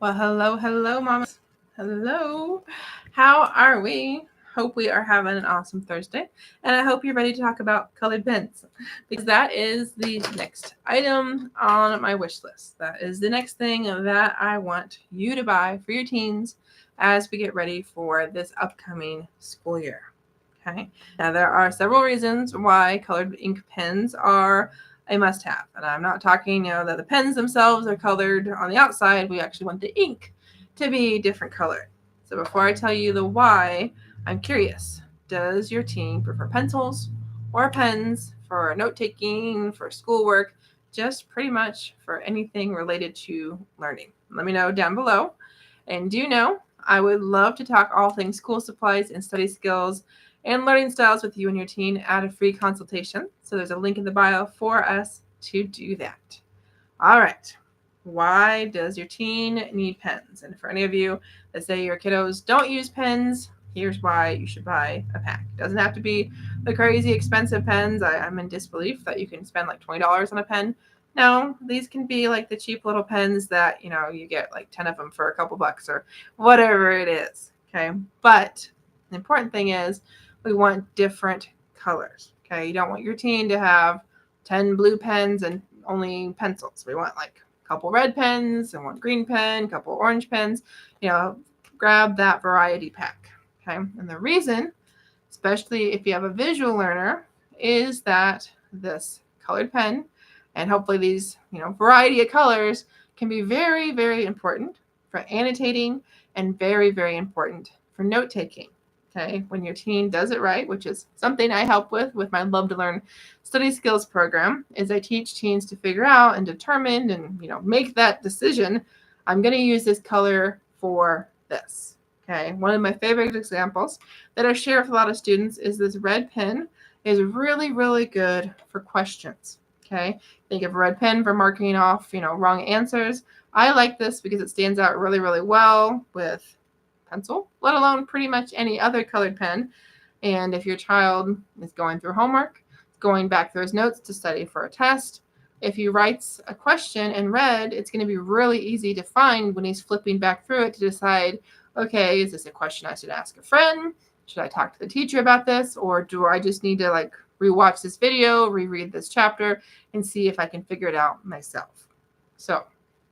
Well, hello, mamas. Hello. How are we? Hope we are having an awesome Thursday. And I hope you're ready to talk about colored pens because that is the next item on my wish list. That is the next thing that I want you to buy for your teens as we get ready for this upcoming school year. Okay. Now, there are several reasons why colored ink pens are a must-have. And I'm not talking, that the pens themselves are colored on the outside. We actually want the ink to be different colored. So before I tell you the why, I'm curious. Does your teen prefer pencils or pens for note-taking, for schoolwork, just pretty much for anything related to learning? Let me know down below. And do you know, I would love to talk all things school supplies and study skills and learning styles with you and your teen at a free consultation. So there's a link in the bio for us to do that. All right. Why does your teen need pens? And for any of you that say your kiddos don't use pens, here's why you should buy a pack. It doesn't have to be the crazy expensive pens. I'm in disbelief that you can spend like $20 on a pen. No, these can be like the cheap little pens that, you get like 10 of them for a couple bucks or whatever it is. Okay. But the important thing is, we want different colors. Okay. You don't want your teen to have 10 blue pens and only pencils. We want like a couple red pens and one green pen, a couple orange pens. Grab that variety pack. Okay. And the reason, especially if you have a visual learner, is that this colored pen and hopefully these, variety of colors can be very, very important for annotating and very, very important for note taking. Okay, when your teen does it right, which is something I help with my Love to Learn study skills program, is I teach teens to figure out and determine and make that decision. I'm going to use this color for this. Okay, one of my favorite examples that I share with a lot of students is this red pen is really, really good for questions. Okay, think of a red pen for marking off, wrong answers. I like this because it stands out really, really well with pencil, let alone pretty much any other colored pen. And if your child is going through homework, going back through his notes to study for a test, if he writes a question in red, it's going to be really easy to find when he's flipping back through it to decide, okay, is this a question I should ask a friend? Should I talk to the teacher about this? Or do I just need to rewatch this video, reread this chapter, and see if I can figure it out myself? So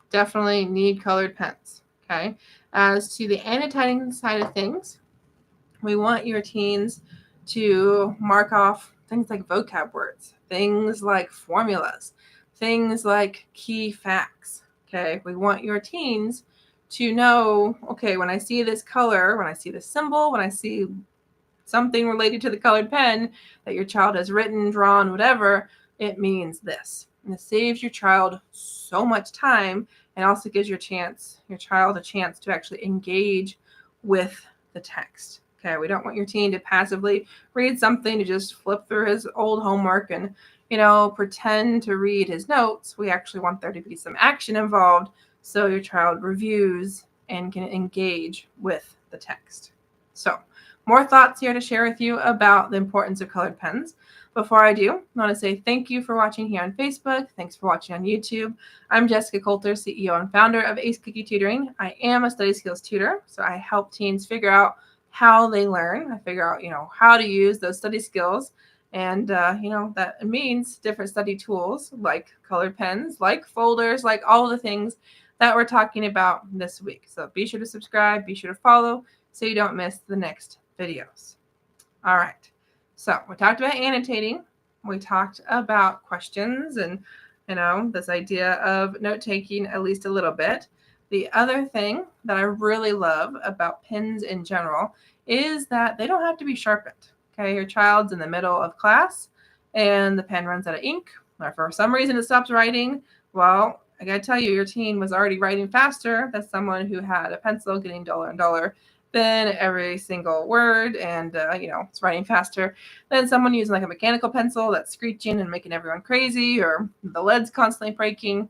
definitely need colored pens. Okay. As to the annotating side of things, we want your teens to mark off things like vocab words, things like formulas, things like key facts. Okay. We want your teens to know, okay, when I see this color, when I see this symbol, when I see something related to the colored pen that your child has written, drawn, whatever, it means this. And it saves your child so much time and also gives your child a chance to actually engage with the text. Okay, we don't want your teen to passively read something, to just flip through his old homework and, pretend to read his notes. We actually want there to be some action involved so your child reviews and can engage with the text. So, more thoughts here to share with you about the importance of colored pens. Before I do, I want to say thank you for watching here on Facebook. Thanks for watching on YouTube. I'm Jessyka Coulter, CEO and founder of Ace Cookie Tutoring. I am a study skills tutor, so I help teens figure out how they learn. I figure out, how to use those study skills. And, that means different study tools like colored pens, like folders, like all the things that we're talking about this week. So be sure to subscribe, be sure to follow so you don't miss the next videos. All right. So we talked about annotating. We talked about questions and, this idea of note-taking at least a little bit. The other thing that I really love about pens in general is that they don't have to be sharpened. Okay, your child's in the middle of class and the pen runs out of ink, or for some reason it stops writing. Well, I got to tell you, your teen was already writing faster than someone who had a pencil getting duller and duller than every single word, and it's writing faster than someone using like a mechanical pencil that's screeching and making everyone crazy, or the lead's constantly breaking.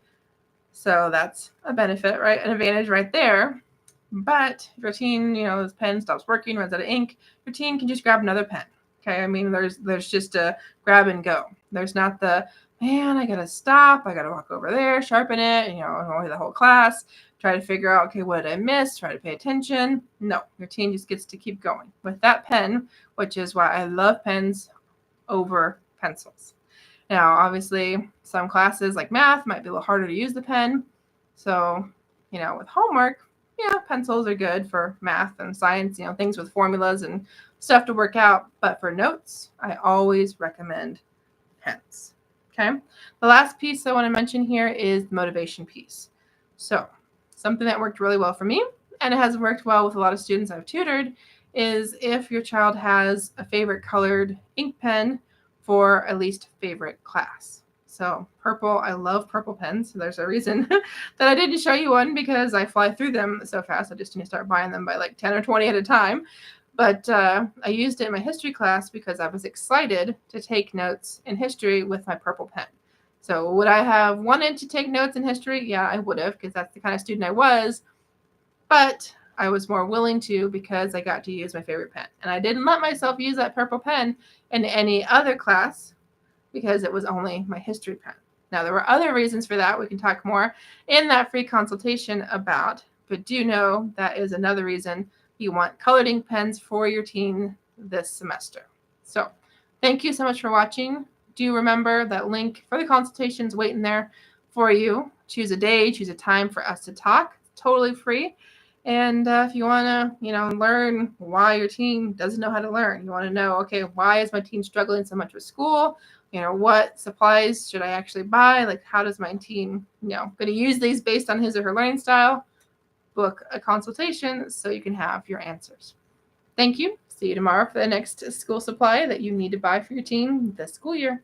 So that's a benefit, right? An advantage right there. But if your teen, his pen stops working, runs out of ink, your teen can just grab another pen. Okay, I mean, there's just a grab and go. There's not the man, I got to stop. I got to walk over there, sharpen it, annoy the whole class, try to figure out, okay, what did I miss? Try to pay attention. No, your teen just gets to keep going with that pen, which is why I love pens over pencils. Now, obviously, some classes like math might be a little harder to use the pen. So, with homework, yeah, pencils are good for math and science, things with formulas and stuff to work out. But for notes, I always recommend pens. Okay. The last piece I want to mention here is the motivation piece. So, something that worked really well for me, and it has worked well with a lot of students I've tutored, is if your child has a favorite colored ink pen for at least favorite class. So purple, I love purple pens. So there's a reason that I didn't show you one, because I fly through them so fast. I just need to start buying them by like 10 or 20 at a time. But I used it in my history class because I was excited to take notes in history with my purple pen. So would I have wanted to take notes in history? Yeah, I would have, because that's the kind of student I was. But I was more willing to because I got to use my favorite pen. And I didn't let myself use that purple pen in any other class because it was only my history pen. Now, there were other reasons for that we can talk more in that free consultation about, but do know that is another reason you want colored ink pens for your teen this semester. So thank you so much for watching. Do remember that link for the consultations waiting there for you. Choose a day, choose a time for us to talk. It's totally free. And if you want to, learn why your teen doesn't know how to learn, you want to know, okay, why is my teen struggling so much with school? What supplies should I actually buy? Like, how does my teen, going to use these based on his or her learning style? Book a consultation so you can have your answers. Thank you. See you tomorrow for the next school supply that you need to buy for your teen this school year.